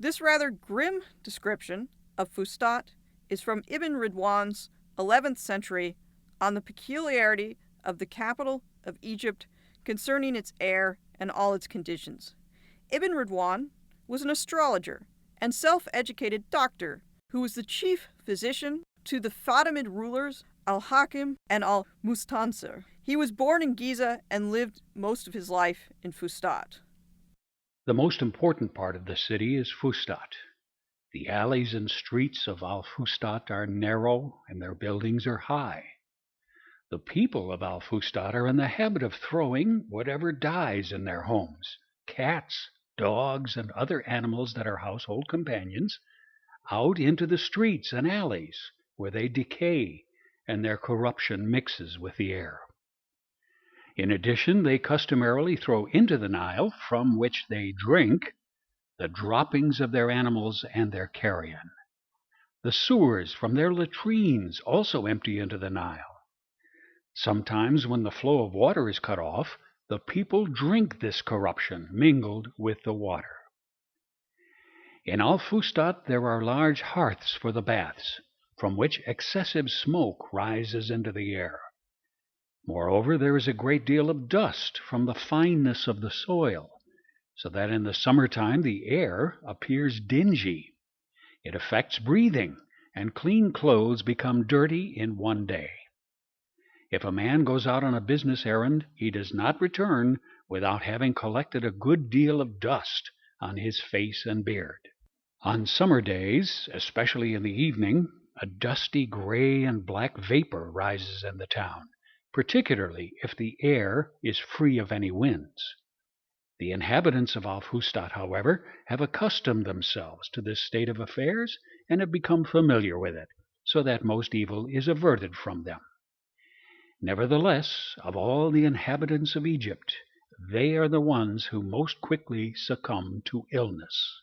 This rather grim description of Fustat is from Ibn Ridwan's 11th century on the peculiarity of the capital of Egypt concerning its air and all its conditions. Ibn Ridwan was an astrologer and self-educated doctor who was the chief physician to the Fatimid rulers Al-Hakim and Al-Mustansir. He was born in Giza and lived most of his life in Fustat. The most important part of the city is Fustat. The alleys and streets of Al-Fustat are narrow and their buildings are high. The people of Al-Fustat are in the habit of throwing whatever dies in their homes, cats, dogs, and other animals that are household companions, out into the streets and alleys where they decay and their corruption mixes with the air. In addition, they customarily throw into the Nile, from which they drink, the droppings of their animals and their carrion. The sewers from their latrines also empty into the Nile. Sometimes, when the flow of water is cut off, the people drink this corruption mingled with the water. In Al-Fustat there are large hearths for the baths, from which excessive smoke rises into the air. Moreover, there is a great deal of dust from the fineness of the soil, so that in the summertime the air appears dingy. It affects breathing, and clean clothes become dirty in one day. If a man goes out on a business errand, he does not return without having collected a good deal of dust on his face and beard. On summer days, especially in the evening, a dusty gray and black vapor rises in the town, particularly if the air is free of any winds. The inhabitants of Al-Fustat, however, have accustomed themselves to this state of affairs and have become familiar with it, so that most evil is averted from them. Nevertheless, of all the inhabitants of Egypt, they are the ones who most quickly succumb to illness.